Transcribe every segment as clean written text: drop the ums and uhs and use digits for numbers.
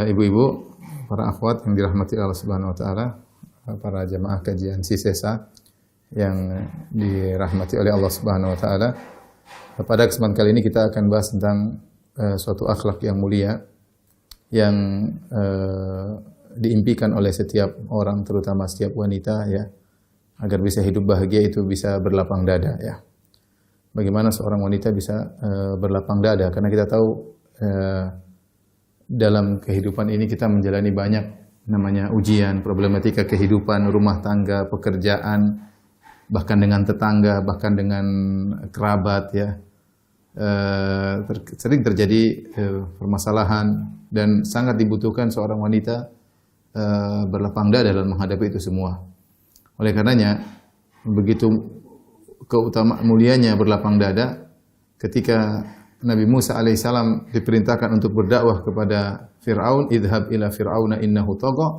ibu-ibu, para akhwat yang dirahmati Allah Subhanahu wa taala, para jamaah kajian Sisesa yang dirahmati oleh Allah Subhanahu wa taala. Pada kesempatan kali ini kita akan bahas tentang suatu akhlak yang mulia yang diimpikan oleh setiap orang, terutama setiap wanita, ya, agar bisa hidup bahagia itu bisa berlapang dada, ya. Bagaimana seorang wanita bisa berlapang dada? Karena kita tahu dalam kehidupan ini kita menjalani banyak namanya ujian, problematika kehidupan, rumah tangga, pekerjaan, bahkan dengan tetangga, bahkan dengan kerabat, ya. Sering terjadi permasalahan dan sangat dibutuhkan seorang wanita berlapang dada dalam menghadapi itu semua. Oleh karenanya, begitu mulianya berlapang dada ketika Nabi Musa alaihissalam diperintahkan untuk berdakwah kepada Fir'aun, idhab ila fir'auna innahu tagha.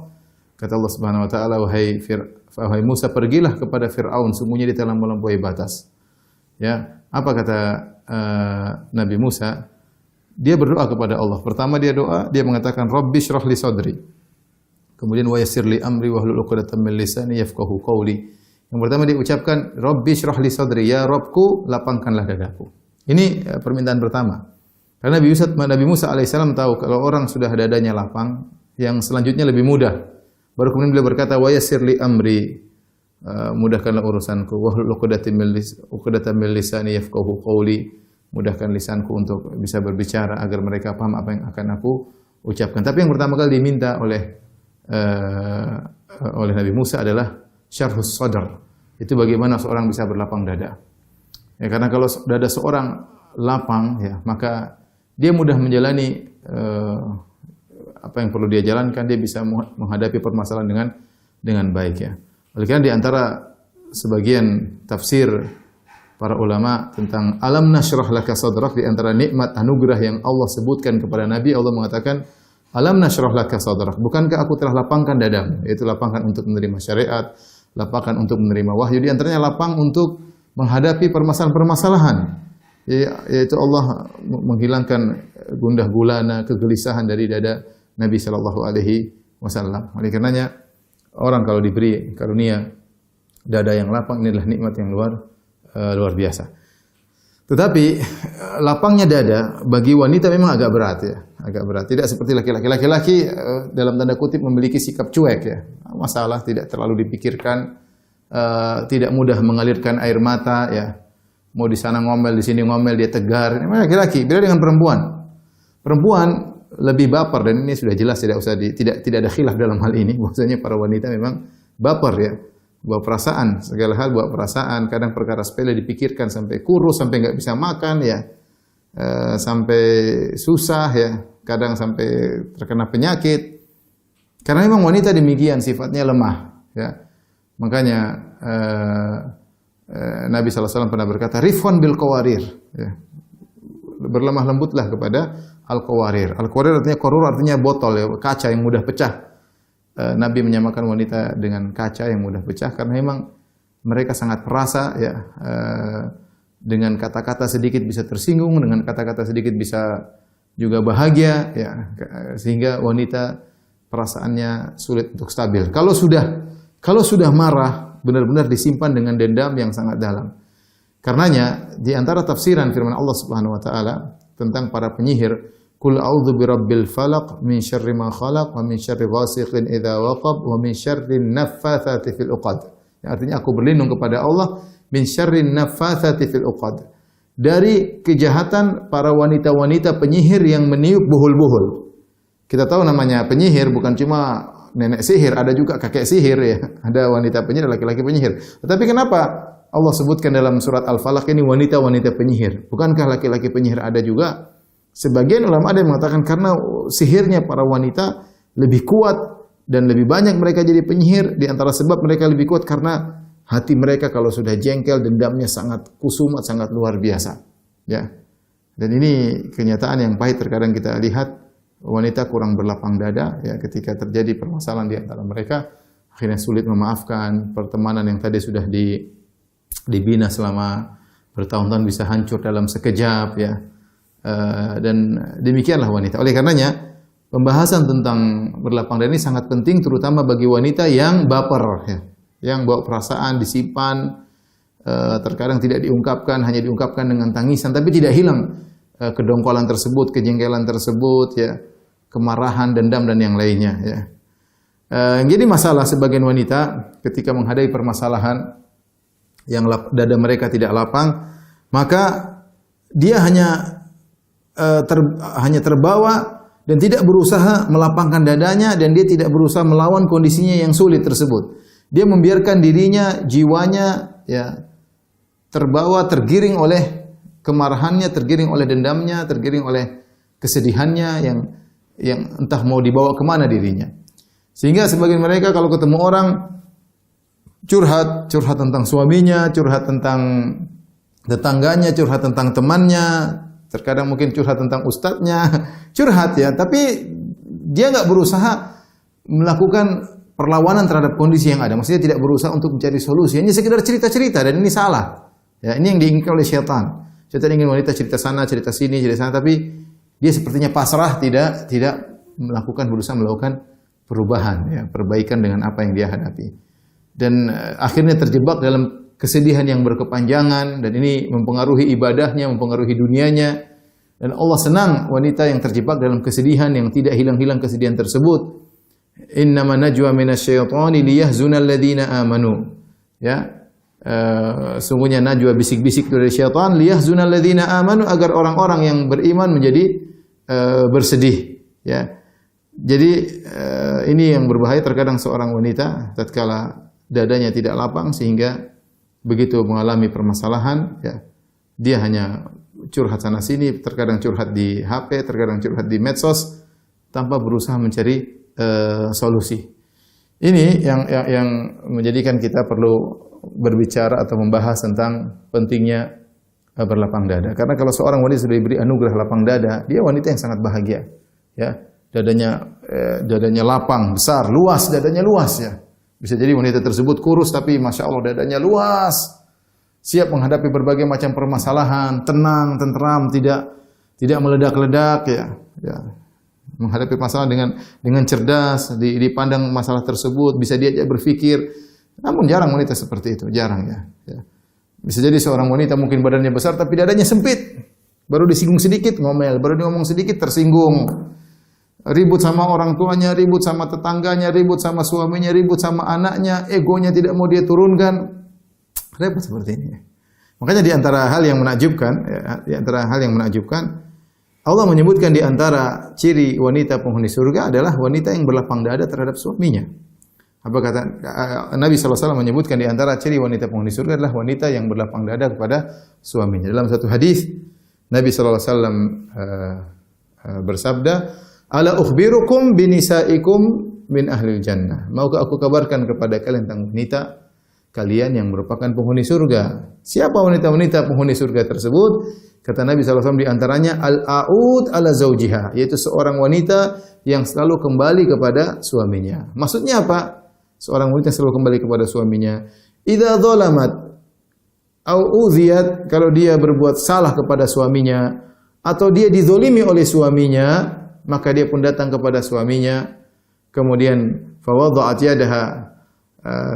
Kata Allah Subhanahu wa taala, wahai Musa, pergilah kepada Fir'aun, sungguhnya dia telah melampaui batas. Ya, apa kata Nabi Musa? Dia berdoa kepada Allah. Pertama dia doa, dia mengatakan Rabbi shrah li sadri. Kemudian wa yassir li amri wahlul 'uqdatam min lisani yafqahu qawli. Yang pertama dia ucapkan Rabbi shrah li sadri, ya Rabbku, lapangkanlah dadaku. Ini permintaan pertama. Karena Nabi Musa alaihissalam tahu kalau orang sudah dadanya lapang, yang selanjutnya lebih mudah. Baru kemudian beliau berkata, wa yassir li amri, mudahkanlah urusanku, wahlul 'uqdatam min lisani yafqahu qawli, mudahkan lisanku untuk bisa berbicara agar mereka paham apa yang akan aku ucapkan. Tapi yang pertama kali diminta oleh Nabi Musa adalah syarhus sadr. Itu bagaimana seorang bisa berlapang dada. Ya, karena kalau dada seorang lapang, ya, maka dia mudah menjalani apa yang perlu dia jalankan, dia bisa menghadapi permasalahan dengan baik, ya. Oleh karena di antara sebagian tafsir para ulama tentang alam nashrah laka sadrak, di antara nikmat anugerah yang Allah sebutkan kepada Nabi, Allah mengatakan alam nashrah laka sadrak, bukankah aku telah lapangkan dadamu, yaitu lapangkan untuk menerima syariat, lapangkan untuk menerima wahyu, di antaranya lapang untuk menghadapi permasalahan-permasalahan, yaitu Allah menghilangkan gundah gulana, kegelisahan dari dada Nabi sallallahu alaihi wasallam. Oleh karenanya orang kalau diberi karunia dada yang lapang, ini adalah nikmat yang luar biasa. Tetapi lapangnya dada bagi wanita memang agak berat, ya, agak berat. Tidak seperti laki-laki. Laki-laki dalam tanda kutip memiliki sikap cuek, ya. Masalah tidak terlalu dipikirkan. Tidak mudah mengalirkan air mata, ya. Mau di sana ngomel, di sini ngomel, dia tegar. Ini laki-laki. Beda dengan perempuan. Perempuan lebih baper, dan ini sudah jelas, tidak ada khilaf dalam hal ini. Bahwasanya para wanita memang baper, ya. Bawa perasaan, segala hal bawa perasaan. Kadang perkara sepele dipikirkan sampai kurus, sampai nggak bisa makan, ya. Sampai susah, ya. Kadang sampai terkena penyakit. Karena memang wanita demikian, sifatnya lemah, ya. Makanya Nabi SAW pernah berkata, rifwan bil qawarir, ya. Berlemah lembutlah kepada al-qawarir. Al-qawarir artinya, qarur artinya botol, ya, kaca yang mudah pecah. Nabi menyamakan wanita dengan kaca yang mudah pecah karena memang mereka sangat perasa, ya. Dengan kata-kata sedikit bisa tersinggung, dengan kata-kata sedikit bisa juga bahagia, ya. Sehingga wanita perasaannya sulit untuk stabil. Kalau sudah marah, benar-benar disimpan dengan dendam yang sangat dalam. Karenanya di antara tafsiran firman Allah Subhanahu wa taala tentang para penyihir, Qul a'udzu birabbil falaq min syarri ma khalaq wa min syarri ghasiqin idza waqab wa min syarri naffatsati fil 'uqad. Yang artinya aku berlindung kepada Allah min syarri naffatsati fil 'uqad. Dari kejahatan para wanita-wanita penyihir yang meniup buhul-buhul. Kita tahu namanya penyihir bukan cuma nenek sihir, ada juga kakek sihir, ya. Ada wanita penyihir, laki-laki penyihir. Tetapi kenapa Allah sebutkan dalam surat Al-Falaq ini wanita-wanita penyihir? Bukankah laki-laki penyihir ada juga? Sebagian ulama ada yang mengatakan karena sihirnya para wanita lebih kuat dan lebih banyak mereka jadi penyihir. Di antara sebab mereka lebih kuat karena hati mereka kalau sudah jengkel, dendamnya sangat kusumat, sangat luar biasa, ya. Dan ini kenyataan yang pahit terkadang kita lihat, wanita kurang berlapang dada, ya, ketika terjadi permasalahan di antara mereka, akhirnya sulit memaafkan. Pertemanan yang tadi sudah dibina selama bertahun-tahun bisa hancur dalam sekejap, ya. Dan demikianlah wanita. Oleh karenanya pembahasan tentang berlapang dada ini sangat penting, terutama bagi wanita yang baper, ya, yang bawa perasaan disimpan, terkadang tidak diungkapkan, hanya diungkapkan dengan tangisan, tapi tidak hilang kedongkolan tersebut, kejengkelan tersebut, ya, kemarahan, dendam dan yang lainnya. Ya. Jadi masalah sebagian wanita ketika menghadapi permasalahan yang dada mereka tidak lapang, maka dia hanya terbawa dan tidak berusaha melapangkan dadanya, dan dia tidak berusaha melawan kondisinya yang sulit tersebut. Dia membiarkan dirinya, jiwanya, ya, terbawa, tergiring oleh kemarahannya, tergiring oleh dendamnya, tergiring oleh kesedihannya yang entah mau dibawa kemana dirinya. Sehingga sebagian mereka kalau ketemu orang curhat tentang suaminya, curhat tentang tetangganya, curhat tentang temannya, terkadang mungkin curhat tentang ustadznya, curhat, ya, tapi dia nggak berusaha melakukan perlawanan terhadap kondisi yang ada. Maksudnya tidak berusaha untuk mencari solusi, hanya sekedar cerita-cerita, dan ini salah. Ya, ini yang diinginkan oleh syaitan. Syaitan ingin wanita cerita sana, cerita sini, cerita sana, tapi dia sepertinya pasrah, tidak berusaha melakukan perubahan, ya, perbaikan dengan apa yang dia hadapi. Dan akhirnya terjebak dalam kesedihan yang berkepanjangan, dan ini mempengaruhi ibadahnya, mempengaruhi dunianya. Dan Allah senang wanita yang terjebak dalam kesedihan yang tidak hilang-hilang kesedihan tersebut. Innama najwa minasyaitani liyahzunal ladzina amanu. Ya. Sungguhnya najwa bisik-bisik dari syaitan liyahzunal ladzina amanu, agar orang-orang yang beriman menjadi bersedih, ya. Jadi ini yang berbahaya, terkadang seorang wanita tatkala dadanya tidak lapang sehingga begitu mengalami permasalahan, ya, dia hanya curhat sana sini, terkadang curhat di HP, terkadang curhat di medsos tanpa berusaha mencari solusi. Ini yang menjadikan kita perlu berbicara atau membahas tentang pentingnya berlapang dada. Karena kalau seorang wanita sudah diberi anugerah lapang dada, dia wanita yang sangat bahagia, ya. Dadanya lapang, besar, luas, dadanya luas, ya. Bisa jadi wanita tersebut kurus tapi masya Allah dadanya luas, siap menghadapi berbagai macam permasalahan, tenang, tentram, tidak meledak-ledak, ya. Menghadapi masalah dengan cerdas, dipandang masalah tersebut, bisa diajak berpikir. Namun jarang wanita seperti itu, jarang, ya. Bisa jadi seorang wanita mungkin badannya besar tapi dadanya sempit, baru disinggung sedikit ngomel, baru ngomong sedikit tersinggung. Ribut sama orang tuanya, ribut sama tetangganya, ribut sama suaminya, ribut sama anaknya, egonya tidak mau dia turunkan. Repot seperti ini. Makanya di antara hal yang menakjubkan, Allah menyebutkan di antara ciri wanita penghuni surga adalah wanita yang berlapang dada terhadap suaminya. Apa kata Nabi SAW menyebutkan di antara ciri wanita penghuni surga adalah wanita yang berlapang dada kepada suaminya. Dalam satu hadis Nabi SAW bersabda, "Ala ukhbirukum binisaikum min ahlil jannah." Maukah aku kabarkan kepada kalian tentang wanita kalian yang merupakan penghuni surga? Siapa wanita-wanita penghuni surga tersebut? Kata Nabi SAW di antaranya al-aud ala zaujiha, yaitu seorang wanita yang selalu kembali kepada suaminya. Maksudnya apa? Seorang wanita selalu kembali kepada suaminya. Idza dzalamat au udhiyat, kalau dia berbuat salah kepada suaminya atau dia dizolimi oleh suaminya, maka dia pun datang kepada suaminya, kemudian fawadha'at yadaha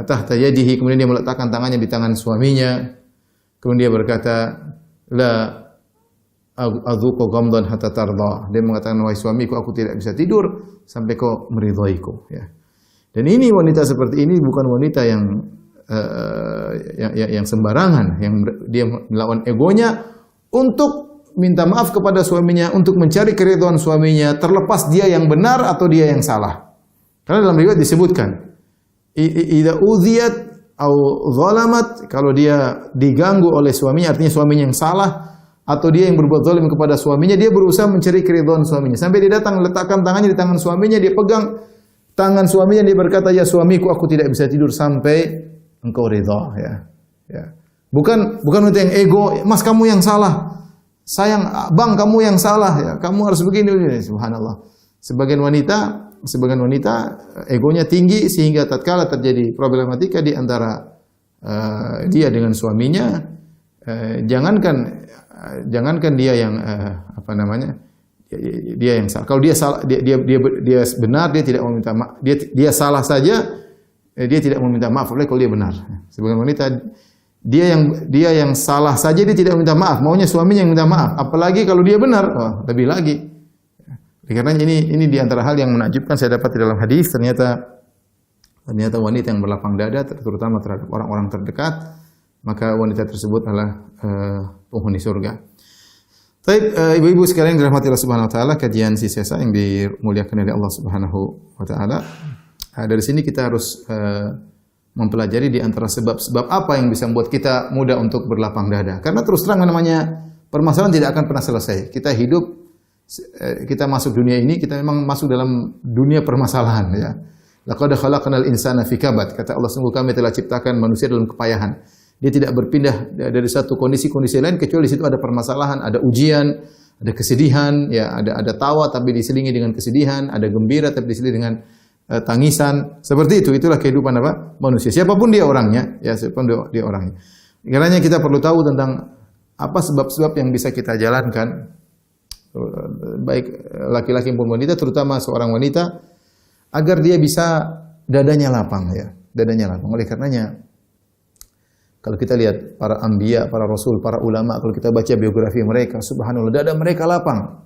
tahta yadihi, kemudian dia meletakkan tangannya di tangan suaminya, kemudian dia berkata, la adzuqu ghamdan hatta tarda. Dia mengatakan, wahai suamiku, aku tidak bisa tidur sampai kau meridhoiku, ya. Dan ini wanita seperti ini bukan wanita yang sembarangan, yang dia melawan egonya untuk minta maaf kepada suaminya, untuk mencari keridhaan suaminya, terlepas dia yang benar atau dia yang salah. Karena dalam riwayat disebutkan, idza udhiyat au zalamat, kalau dia diganggu oleh suaminya, artinya suaminya yang salah, atau dia yang berbuat zalim kepada suaminya, dia berusaha mencari keridhaan suaminya. Sampai dia datang letakkan tangannya di tangan suaminya, dia pegang tangan suaminya, dia berkata, ya suamiku, aku tidak bisa tidur sampai engkau ridha, ya. Bukan wanita yang ego, mas kamu yang salah. Sayang, bang kamu yang salah, ya. Kamu harus begini. Subhanallah. Sebagian wanita egonya tinggi sehingga tatkala terjadi problematika di antara dia dengan suaminya, jangankan dia yang dia yang salah. Kalau dia salah, dia benar, dia tidak mau minta maaf. Dia salah saja, dia tidak mau minta maaf. Apalagi kalau dia benar. Sebagai wanita, dia yang salah saja dia tidak minta maaf. Maunya suaminya yang minta maaf. Apalagi kalau dia benar, lebih lagi. Karena ini di antara hal yang menakjubkan saya dapat di dalam hadis. Ternyata wanita yang berlapang dada, terutama terhadap orang-orang terdekat, maka wanita tersebut adalah penghuni surga. Baik, ibu-ibu sekalian dirahmati Allah Subhanahu wa taala, kajian sisa yang dimuliakan oleh Allah Subhanahu wa taala. Dari sini kita harus mempelajari di antara sebab-sebab apa yang bisa membuat kita mudah untuk berlapang dada. Karena terus terang namanya permasalahan tidak akan pernah selesai. Kita hidup, kita masuk dunia ini, kita memang masuk dalam dunia permasalahan, ya. Laqad khalaqnal insana fi kabad. Kata Allah, sungguh kami telah ciptakan manusia dalam kepayahan. Dia tidak berpindah dari satu kondisi lain kecuali di situ ada permasalahan, ada ujian, ada kesedihan, ya, ada tawa tapi diselingi dengan kesedihan, ada gembira tapi diselingi dengan tangisan. Seperti itu, itulah kehidupan apa? Manusia. Siapapun dia orangnya, ya, siapapun dia orangnya. Karena kita perlu tahu tentang apa sebab-sebab yang bisa kita jalankan, baik laki-laki maupun wanita, terutama seorang wanita, agar dia bisa dadanya lapang, ya, dadanya lapang. Oleh karenanya, kalau kita lihat para anbiya, para rasul, para ulama, kalau kita baca biografi mereka, subhanallah, dada mereka lapang.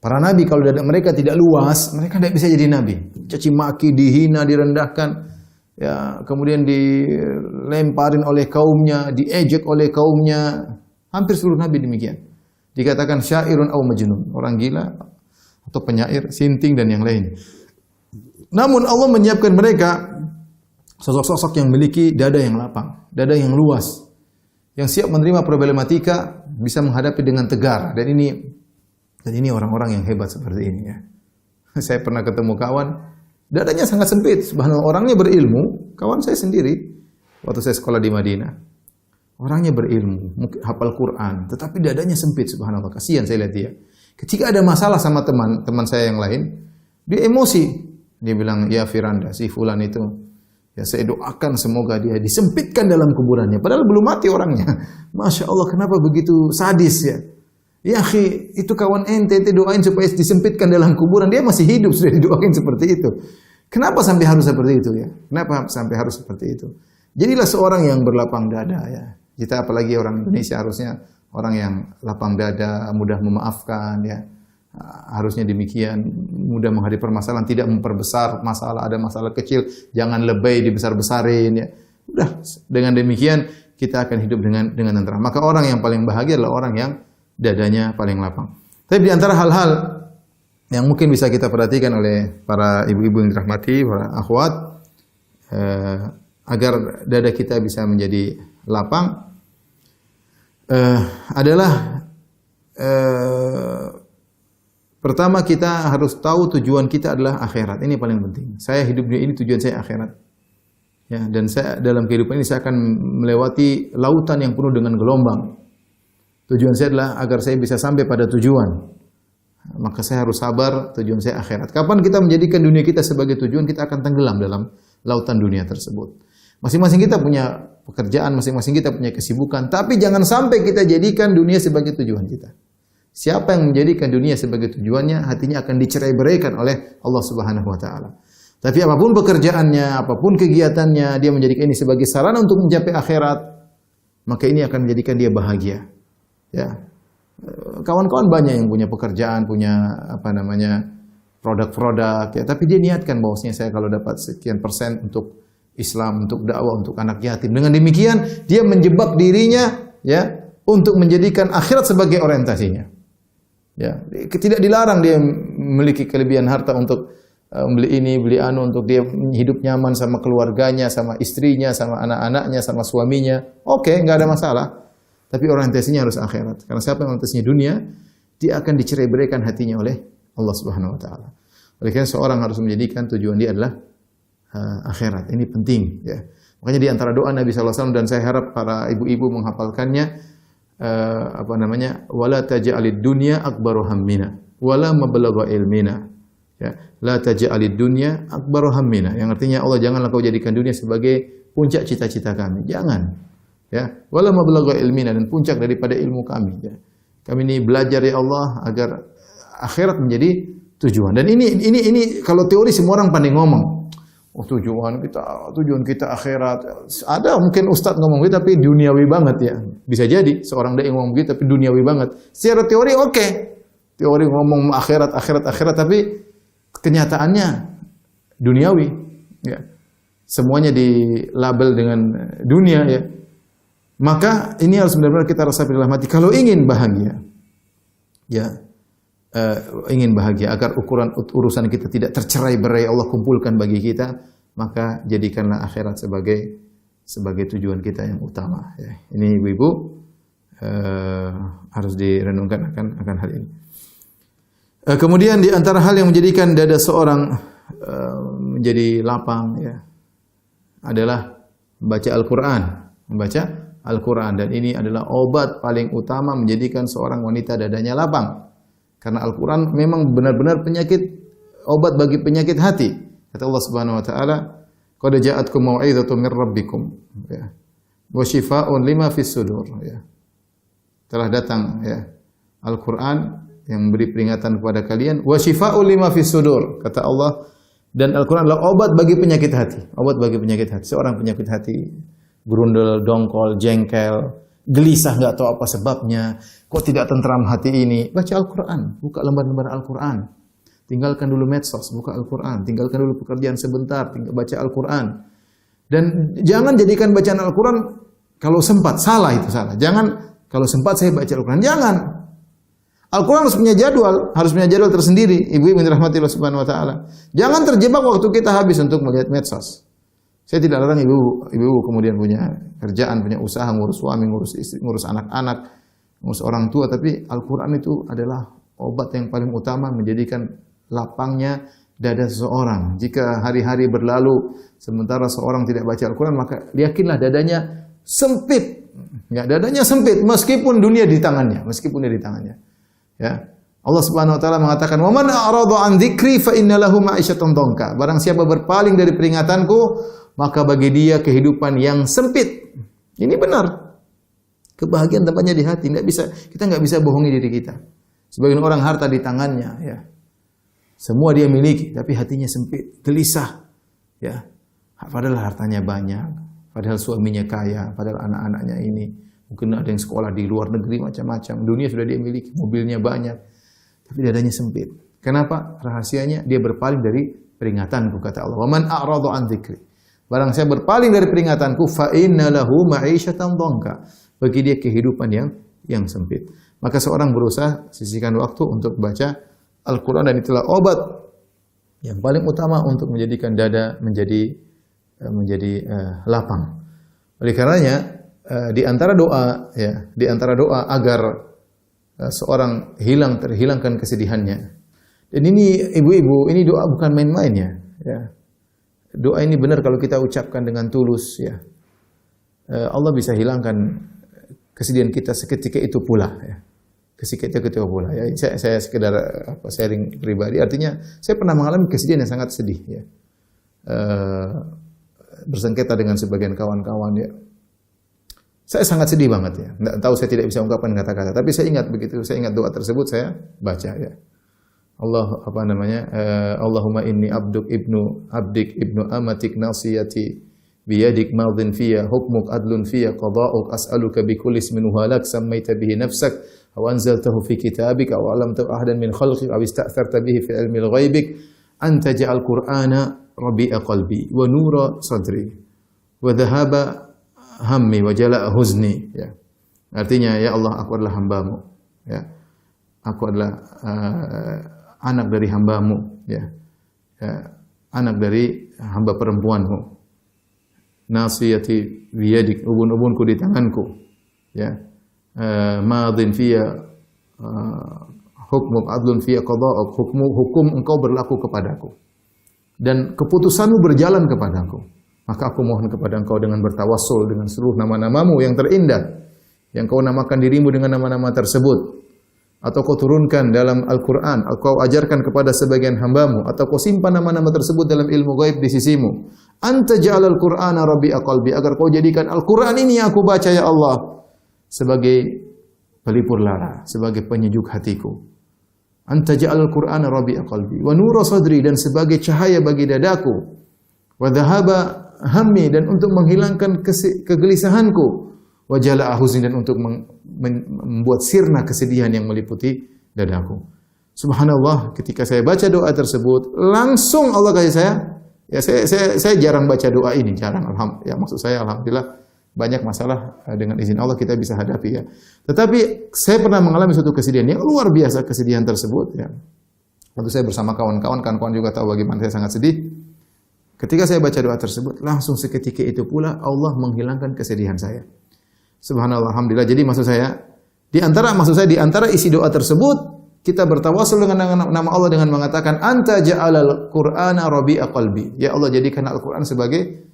Para nabi, kalau dada mereka tidak luas, mereka tidak bisa jadi nabi. Caci maki, dihina, direndahkan, ya, kemudian dilemparin oleh kaumnya, diejek oleh kaumnya. Hampir seluruh nabi demikian. Dikatakan syairun aw majnun, orang gila atau penyair, sinting dan yang lain. Namun Allah menyiapkan mereka sosok-sosok yang memiliki dada yang lapang, dada yang luas, yang siap menerima problematika, bisa menghadapi dengan tegar. Dan ini orang-orang yang hebat seperti ini, ya. Saya pernah ketemu kawan, dadanya sangat sempit, subhanallah, orangnya berilmu, kawan saya sendiri waktu saya sekolah di Madinah. Orangnya berilmu, mungkin hafal Quran, tetapi dadanya sempit, subhanallah. Kasihan saya lihat dia. Ketika ada masalah sama teman saya yang lain, dia emosi. Dia bilang, "Ya Firanda, si fulan itu, ya saya doakan semoga dia disempitkan dalam kuburannya." Padahal belum mati orangnya. Masya Allah, kenapa begitu sadis, ya? Ya akhi, itu kawan ente doain supaya disempitkan dalam kuburan. Dia masih hidup, sudah didoain seperti itu. Kenapa sampai harus seperti itu, ya? Kenapa sampai harus seperti itu? Jadilah seorang yang berlapang dada, ya. Kita apalagi orang Indonesia harusnya orang yang lapang dada, mudah memaafkan, ya. Harusnya demikian, mudah menghadapi permasalahan, tidak memperbesar masalah. Ada masalah kecil, jangan lebay dibesar-besarin, ya. Udah, dengan demikian kita akan hidup dengan tenteram. Maka orang yang paling bahagia adalah orang yang dadanya paling lapang. Tapi di antara hal-hal yang mungkin bisa kita perhatikan oleh para ibu-ibu yang dirahmati, para akhwat, agar dada kita bisa menjadi lapang, adalah pertama kita harus tahu tujuan kita adalah akhirat. Ini paling penting. Saya hidup dunia ini tujuan saya akhirat. Ya, dan saya dalam kehidupan ini saya akan melewati lautan yang penuh dengan gelombang. Tujuan saya adalah agar saya bisa sampai pada tujuan. Maka saya harus sabar, tujuan saya akhirat. Kapan kita menjadikan dunia kita sebagai tujuan, kita akan tenggelam dalam lautan dunia tersebut. Masing-masing kita punya pekerjaan, masing-masing kita punya kesibukan, tapi jangan sampai kita jadikan dunia sebagai tujuan kita. Siapa yang menjadikan dunia sebagai tujuannya, hatinya akan dicerai-beraikan oleh Allah Subhanahu wa taala. Tapi apapun pekerjaannya, apapun kegiatannya, dia menjadikan ini sebagai sarana untuk mencapai akhirat, maka ini akan menjadikan dia bahagia. Ya. Kawan-kawan banyak yang punya pekerjaan, punya produk-produk, ya, tapi dia niatkan bahwasanya saya kalau dapat sekian persen untuk Islam, untuk dakwah, untuk anak yatim. Dengan demikian dia menjebak dirinya, ya, untuk menjadikan akhirat sebagai orientasinya. Ya, tidak dilarang dia memiliki kelebihan harta untuk beli ini, beli anu, untuk dia hidup nyaman sama keluarganya, sama istrinya, sama anak-anaknya, sama suaminya. Oke, nggak ada masalah. Tapi orientasinya harus akhirat. Karena siapa yang orientasinya dunia, dia akan dicerai-beraikan hatinya oleh Allah Subhanahu wa taala. Oleh karena seorang harus menjadikan tujuan dia adalah akhirat. Ini penting, ya. Makanya di antara doa Nabi sallallahu alaihi wasallam, dan saya harap para ibu-ibu menghafalkannya, wala taj'alid dunya akbaru hammina wala mablagha ilmina. Ya, la taj'alid dunya akbaru hammina. Yang artinya, Allah, janganlah kau jadikan dunia sebagai puncak cita-cita kami. Jangan. Ya, wala mablagha ilmina, dan puncak daripada ilmu kami, ya. Kami ini belajar, ya Allah, agar akhirat menjadi tujuan. Dan ini kalau teori semua orang pandai ngomong. Oh, tujuan kita akhirat. Ada mungkin ustadz ngomong gitu tapi duniawi banget ya. Bisa jadi seorang dai ngomong gitu tapi duniawi banget. Secara teori oke. Teori ngomong akhirat tapi kenyataannya duniawi ya. Semuanya dilabel dengan dunia ya. Maka ini harus benar-benar kita rasakan dalam hati kalau ingin bahagia. Ya. Ingin bahagia agar urusan kita tidak tercerai-berai Allah kumpulkan bagi kita, maka jadikanlah akhirat sebagai tujuan kita yang utama ya. Ini ibu-ibu harus direnungkan akan hal ini. Kemudian di antara hal yang menjadikan dada seorang menjadi lapang ya adalah membaca Al-Qur'an dan ini adalah obat paling utama menjadikan seorang wanita dadanya lapang. Karena Al-Quran memang benar-benar obat bagi penyakit hati. Kata Allah Subhanahu Wa Taala, "Qad ja'atkum mau'izatun min rabbikum, ya, wa shifaa'un lima fis sudur." Ya. Telah datang ya Al-Quran yang memberi peringatan kepada kalian, wa shifaa'un lima fis sudur. Kata Allah, dan Al-Quran adalah obat bagi penyakit hati. Obat bagi penyakit hati. Seorang penyakit hati berundel, dongkol, jengkel, gelisah nggak tahu apa sebabnya, kok tidak tentram hati ini, baca Al-Quran, buka lembar-lembar Al-Quran, tinggalkan dulu medsos, buka Al-Quran, tinggalkan dulu pekerjaan sebentar, baca Al-Quran, dan jangan jadikan bacaan Al-Quran kalau sempat, salah itu salah, jangan kalau sempat saya baca Al-Quran, jangan. Al-Quran harus punya jadwal tersendiri, ibu-ibu yang dirahmati Allah Subhanahu Wa Taala. Jangan terjebak waktu kita habis untuk melihat medsos. Saya tidak larang ibu kemudian punya kerjaan, punya usaha, ngurus suami, ngurus istri, ngurus anak-anak, ngurus orang tua. Tapi Al-Quran itu adalah obat yang paling utama menjadikan lapangnya dada seseorang. Jika hari-hari berlalu sementara seorang tidak baca Al-Quran, maka yakinlah dadanya sempit. Ya, dadanya sempit meskipun dunia di tangannya, Ya. Allah Subhanahu Wa Taala mengatakan, "Wa man a'rada an dzikri fa inna lahu ma'isyatan dhanka." Barang siapa berpaling dari peringatanku, maka bagi dia kehidupan yang sempit. Ini benar. Kebahagiaan tempatnya di hati. Kita nggak bisa bohongi diri kita. Sebagian orang harta di tangannya, ya. Semua dia miliki, tapi hatinya sempit, gelisah, ya. Padahal hartanya banyak, padahal suaminya kaya, padahal anak-anaknya ini mungkin ada yang sekolah di luar negeri macam-macam. Dunia sudah dia miliki, mobilnya banyak, tapi dadanya sempit. Kenapa? Rahasianya dia berpaling dari peringatanku, kata Allah. Wa man a'rada an dzikri. Barang saya berpaling dari peringatanku, fa inna lahu ma'isyatan dhanka. Bagi dia kehidupan yang sempit. Maka seorang berusaha sisihkan waktu untuk baca Al-Quran, dan itulah obat yang paling utama untuk menjadikan dada menjadi lapang. Oleh karenanya di antara doa agar seorang terhilangkan kesedihannya. Dan ini ibu-ibu, ini doa bukan main-main ya. Doa ini benar kalau kita ucapkan dengan tulus ya. Allah bisa hilangkan kesedihan kita seketika itu pula ya. Ketika pula ya. Saya sekedar sharing pribadi, artinya saya pernah mengalami kesedihan yang sangat sedih ya. Bersengketa dengan sebagian kawan-kawan ya. Saya sangat sedih banget ya. Enggak tahu, saya tidak bisa ungkapkan kata-kata, tapi saya ingat doa tersebut, saya baca ya. Allahumma inni abdik ibnu amatik nasiyati biyadik madhin fiyya hukmuk adlun fiyya qada'uk as'aluka bikulli ismin huwa lak sammaita bihi nafsak aw anzaltahu fi kitabika aw 'allamtahu ahadan min khalqik aw ista'tharta bihi fi ilmi al-ghaibik an taj'al qur'ana rabi'a qalbi wa nura sadri wa dhahaba hammi wa jala'a huzni ya. Artinya, ya Allah, aku adalah hamba-Mu ya. Aku adalah anak dari hamba-Mu ya. Anak dari hamba perempuan-Mu. Nasiyati biyadik, ubun-ubunku di tanganku ya. Madhin fiyya hukmuk adlun fiyya qada'uk, hukum engkau berlaku kepadaku dan keputusanmu berjalan kepadaku. Maka aku mohon kepada engkau dengan bertawassul dengan seluruh nama-namamu yang terindah, yang kau namakan dirimu dengan nama-nama tersebut, atau kau turunkan dalam Al-Quran, atau kau ajarkan kepada sebagian hambamu, atau kau simpan nama-nama tersebut dalam ilmu gaib di sisimu. Anta ja'alal Qur'ana rabi'a qalbi, agar kau jadikan Al-Quran ini yang aku baca ya Allah sebagai pelipur lara, sebagai penyejuk hatiku. Anta ja'alal Qur'ana rabi'a qalbi wa nura sadri, dan sebagai cahaya bagi dadaku, wa dhahaba hammi, dan untuk menghilangkan kegelisahanku, wa jala'a huzni, dan untuk membuat sirna kesedihan yang meliputi dadaku. Subhanallah, ketika saya baca doa tersebut, langsung Allah kasih saya. Ya, saya jarang baca doa ini, jarang. Ya, maksud saya alhamdulillah banyak masalah dengan izin Allah kita bisa hadapi ya. Tetapi saya pernah mengalami suatu kesedihan yang luar biasa, kesedihan tersebut ya. Waktu saya bersama kawan-kawan juga tahu bagaimana saya sangat sedih. Ketika saya baca doa tersebut, langsung seketika itu pula Allah menghilangkan kesedihan saya. Subhanallah, alhamdulillah. Jadi maksud saya di antara isi doa tersebut, kita bertawasul dengan nama Allah dengan mengatakan Anta ja'alal Qur'ana rabi'a qalbi. Ya Allah, jadikan Al-Qur'an sebagai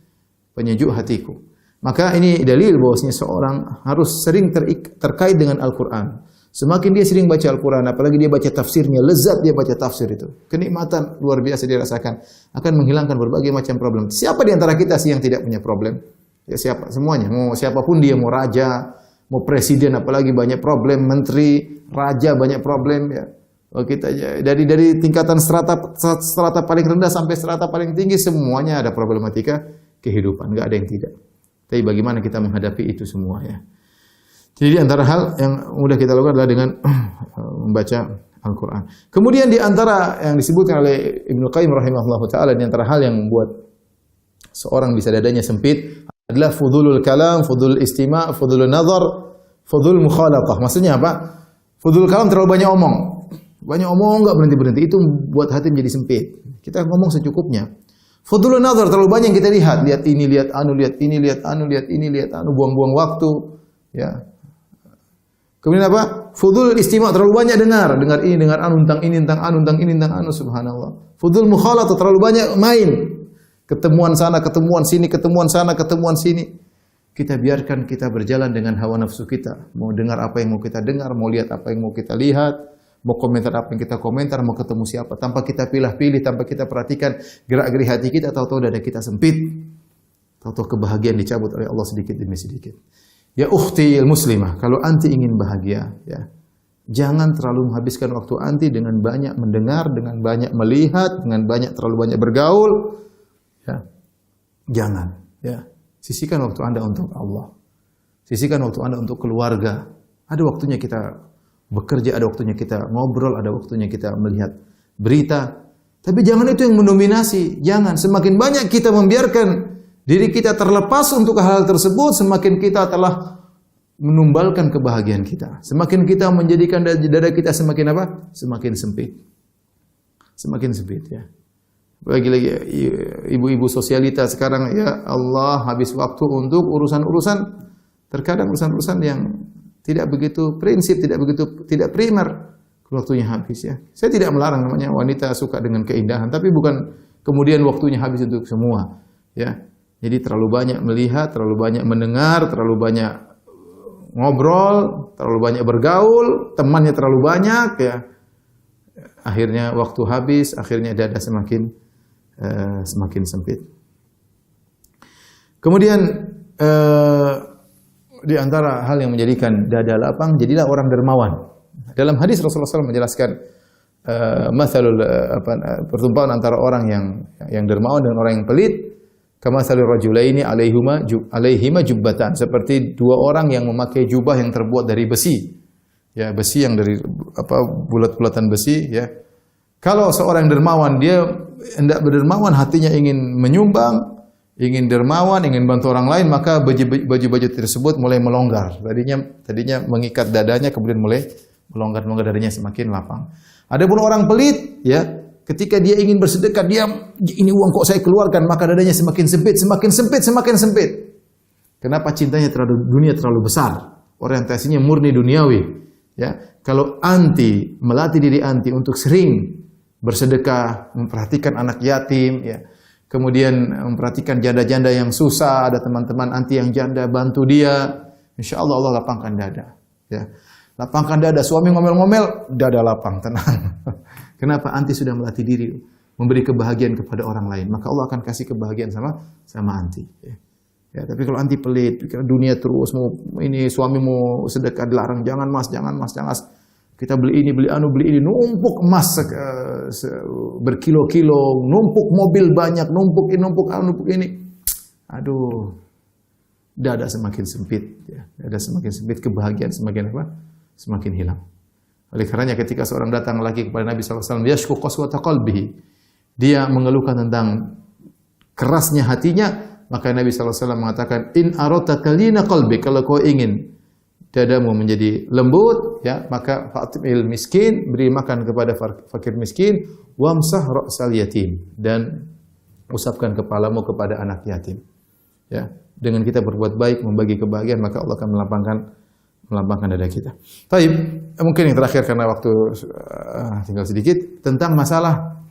penyejuk hatiku. Maka ini dalil bahwasanya seorang harus sering terkait dengan Al-Qur'an. Semakin dia sering baca Al-Qur'an, apalagi dia baca tafsirnya, lezat dia baca tafsir itu. Kenikmatan luar biasa dia rasakan, akan menghilangkan berbagai macam problem. Siapa di antara kita sih yang tidak punya problem? Ya siapa? Semuanya. Mau siapapun dia, mau raja, mau presiden, apalagi banyak problem, menteri, raja banyak problem ya. Oh, kita dari tingkatan strata paling rendah sampai strata paling tinggi, semuanya ada problematika kehidupan, enggak ada yang tidak. Tapi bagaimana kita menghadapi itu semua ya. Jadi antara hal yang mudah kita lakukan adalah dengan membaca Al-Quran. Kemudian di antara yang disebutkan oleh Ibnu Qayyim rahimahullah ta'ala, di antara hal yang membuat seorang bisa dadanya sempit adalah fudulul kalam, fudul istima', fudulul nazar, fudul mukhalatah. Maksudnya apa? Fudul kalam terlalu banyak omong. Banyak omong enggak berhenti-berhenti, itu buat hati menjadi sempit. Kita ngomong secukupnya. Fudulun nazar, terlalu banyak yang kita lihat ini, lihat anu, lihat ini, lihat anu, lihat ini, lihat anu, buang-buang waktu, ya. Kemudian apa? Fudul istima', terlalu banyak dengar ini, dengar anu, tentang ini, tentang anu, tentang ini, tentang anu, subhanallah. Fudul mukhalatah, terlalu banyak main, ketemuan sana, ketemuan sini, ketemuan sana, ketemuan sini. Kita biarkan kita berjalan dengan hawa nafsu kita. Mau dengar apa yang mau kita dengar, mau lihat apa yang mau kita lihat. Mau komentar apa yang kita komentar, mau ketemu siapa, tanpa kita pilih-pilih, tanpa kita perhatikan gerak-gerik hati kita, tahu-tahu dada kita sempit, tahu-tahu kebahagiaan dicabut oleh Allah sedikit demi sedikit. Ya ukhti muslimah, kalau anti ingin bahagia, ya jangan terlalu menghabiskan waktu anti dengan banyak mendengar, dengan banyak melihat, dengan terlalu banyak bergaul. Ya, jangan. Ya, sisihkan waktu Anda untuk Allah, sisihkan waktu Anda untuk keluarga. Ada waktunya kita bekerja, ada waktunya kita ngobrol, ada waktunya kita melihat berita. Tapi jangan itu yang mendominasi. Jangan. Semakin banyak kita membiarkan diri kita terlepas untuk hal tersebut, semakin kita telah menumbalkan kebahagiaan kita. Semakin kita menjadikan dada kita semakin apa? Semakin sempit. Semakin sempit ya. Lagi-lagi ibu-ibu sosialita sekarang, ya Allah, habis waktu untuk urusan-urusan, terkadang urusan-urusan yang tidak begitu prinsip, tidak primer, waktunya habis ya. Saya tidak melarang, namanya wanita suka dengan keindahan, tapi bukan kemudian waktunya habis untuk semua, ya. Jadi terlalu banyak melihat, terlalu banyak mendengar, terlalu banyak ngobrol, terlalu banyak bergaul, temannya terlalu banyak ya. Akhirnya waktu habis, akhirnya dada semakin sempit. Kemudian di antara hal yang menjadikan dada lapang, jadilah orang dermawan. Dalam hadis Rasulullah SAW menjelaskan pertumpahan antara orang yang dermawan dan orang yang pelit, kamatsalil rajulaini alaihima jubbatan, seperti dua orang yang memakai jubah yang terbuat dari besi. Ya, besi yang dari bulat-bulatan besi ya. Kalau seorang dermawan, dia hendak berdermawan, hatinya ingin menyumbang, ingin dermawan, ingin bantu orang lain, maka baju-baju tersebut mulai melonggar. Tadinya mengikat dadanya, kemudian mulai melonggar dadanya semakin lapang. Adapun orang pelit, ya, ketika dia ingin bersedekah, ini uang kok saya keluarkan, maka dadanya semakin sempit, semakin sempit, semakin sempit. Kenapa? Cintanya terhadap dunia terlalu besar, orientasinya murni duniawi. Ya, kalau anti melatih diri anti untuk sering bersedekah, memperhatikan anak yatim, ya. Kemudian memperhatikan janda-janda yang susah, ada teman-teman anti yang janda, bantu dia. Insya Allah Allah lapangkan dada. Ya. Lapangkan dada, suami ngomel-ngomel, dada lapang, tenang. Kenapa? Anti sudah melatih diri, memberi kebahagiaan kepada orang lain. Maka Allah akan kasih kebahagiaan sama anti. Ya. Ya, tapi kalau anti pelit, dunia terus, suami mau sedekah dilarang, jangan mas. Kita beli ini, beli ini, numpuk emas berkilo-kilo, numpuk mobil banyak, numpuk ini. Aduh, dada semakin sempit, ya. Dada semakin sempit, kebahagiaan semakin apa? Semakin hilang. Oleh karenanya ketika seorang datang lagi kepada Nabi SAW, yashku qaswata qalbihi, dia mengeluhkan tentang kerasnya hatinya, maka Nabi SAW mengatakan, in arata kalina qalbi, kalau kau ingin dadamu menjadi lembut, ya, maka fa'timil miskin, beri makan kepada fakir miskin, wamsah ra'sal yatim, dan usapkan kepalamu kepada anak yatim. Ya, dengan kita berbuat baik, membagi kebahagiaan, maka Allah akan melapangkan dada kita. Baik, mungkin yang terakhir karena waktu tinggal sedikit, tentang masalah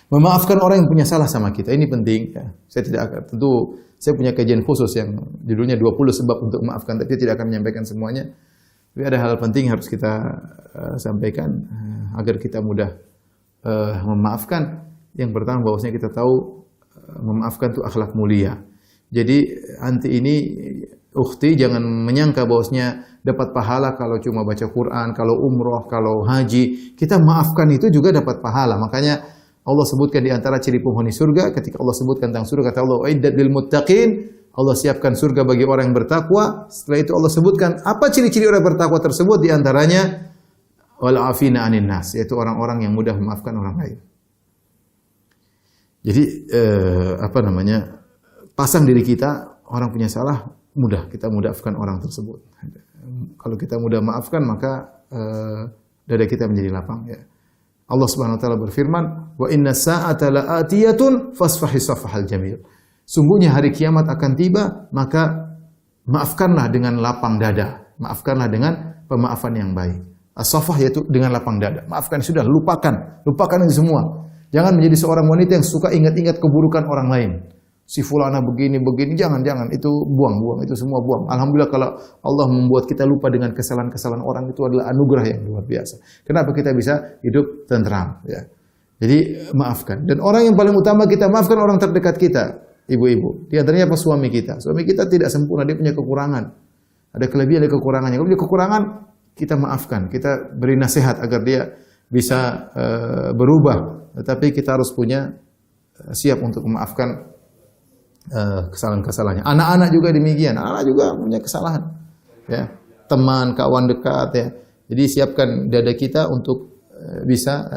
memaafkan orang yang punya salah sama kita. Ini penting, ya. Saya punya kajian khusus yang judulnya 20 sebab untuk memaafkan, tapi tidak akan menyampaikan semuanya. Tapi ada hal penting yang harus kita sampaikan agar kita mudah memaafkan. Yang pertama, bahwasanya kita tahu memaafkan itu akhlak mulia. Jadi anti ini, ukhti, jangan menyangka bahwasanya dapat pahala kalau cuma baca Quran, kalau umroh, kalau haji. Kita maafkan itu juga dapat pahala. Makanya Allah sebutkan di antara ciri penghuni surga, ketika Allah sebutkan tentang surga, kata Allah, "Uiddat lil muttaqin." Allah siapkan surga bagi orang yang bertakwa. Setelah itu Allah sebutkan apa ciri-ciri orang bertakwa tersebut, di antaranya wal afina 'anin nas, yaitu orang-orang yang mudah memaafkan orang lain. Jadi pasang diri kita, orang punya salah, kita mudahkan orang tersebut. Kalau kita mudah maafkan, maka dada kita menjadi lapang, ya. Allah Subhanahu wa taala berfirman, "Wa inna sa'ata la'atiyatun fasfahi safhal jamil." Sungguhnya hari kiamat akan tiba, maka maafkanlah dengan lapang dada. Maafkanlah dengan pemaafan yang baik. As-safah yaitu dengan lapang dada. Maafkan, sudah, lupakan itu semua. Jangan menjadi seorang wanita yang suka ingat-ingat keburukan orang lain. Si fulana begini, jangan, itu buang, itu semua buang. Alhamdulillah kalau Allah membuat kita lupa dengan kesalahan-kesalahan orang, itu adalah anugerah yang luar biasa. Kenapa kita bisa hidup tenteram, ya. Jadi maafkan. Dan orang yang paling utama kita maafkan orang terdekat kita, ibu-ibu. Di antaranya apa? Suami kita. Suami kita tidak sempurna, dia punya kekurangan. Ada kelebihan, ada kekurangannya. Kalau punya kekurangan, kita maafkan. Kita beri nasihat agar dia bisa berubah. Tetapi kita harus punya siap untuk memaafkan kesalahan-kesalahannya. Anak-anak juga demikian. Anak juga punya kesalahan, ya. Teman, kawan dekat, ya. Jadi siapkan dada kita untuk bisa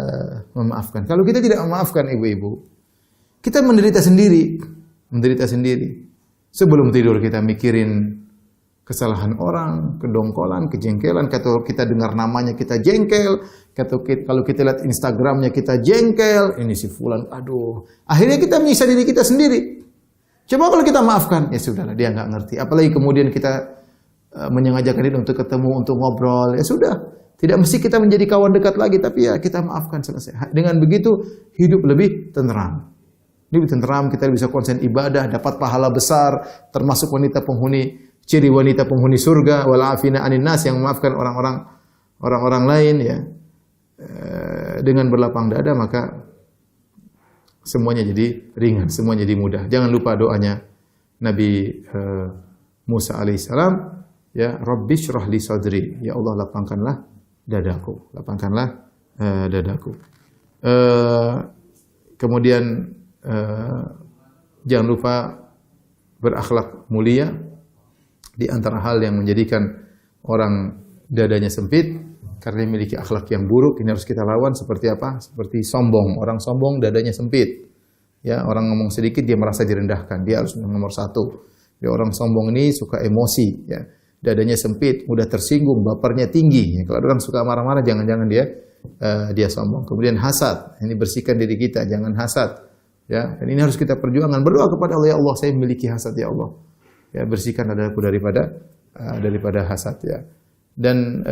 memaafkan. Kalau kita tidak memaafkan, ibu-ibu, kita menderita sendiri. Sebelum tidur kita mikirin kesalahan orang, kedongkolan, kejengkelan. Kalau kita dengar namanya kita jengkel. Kalau kita lihat Instagramnya kita jengkel. Ini si fulan, aduh. Akhirnya kita menyiksa diri kita sendiri. Coba kalau kita maafkan, ya sudahlah, dia nggak ngerti. Apalagi kemudian kita menyengajakan diri untuk ketemu, untuk ngobrol, ya sudah. Tidak mesti kita menjadi kawan dekat lagi, tapi ya kita maafkan, selesai. Dengan begitu hidup lebih tenteram. Lebih tenteram, kita bisa konsen ibadah, dapat pahala besar, termasuk ciri wanita penghuni surga, wal afina 'anin nas, yang memaafkan orang-orang lain, ya. Dengan berlapang dada, maka semuanya jadi ringan, semuanya jadi mudah. Jangan lupa doanya Nabi Musa alaihissalam, ya, Rabbi shrah li sadri, ya Allah lapangkanlah dadaku, kemudian jangan lupa berakhlak mulia. Di antara hal yang menjadikan orang dadanya sempit karena memiliki akhlak yang buruk, ini harus kita lawan. Seperti apa? Seperti sombong. Orang sombong dadanya sempit. Ya, orang ngomong sedikit dia merasa direndahkan. Dia harus nomor satu. Ya, orang sombong ini suka emosi. Ya, dadanya sempit, mudah tersinggung, bapernya tinggi. Ya, kalau orang suka marah-marah, jangan-jangan dia sombong. Kemudian hasad. Ini bersihkan diri kita, jangan hasad. Ya, dan ini harus kita perjuangkan. Berdoa kepada Allah, ya Allah, saya memiliki hasad, ya Allah. Ya, bersihkan dadaku daripada hasad, ya. Dan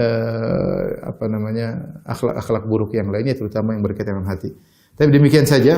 akhlak-akhlak buruk yang lainnya, terutama yang berkaitan dengan hati. Tapi demikian saja.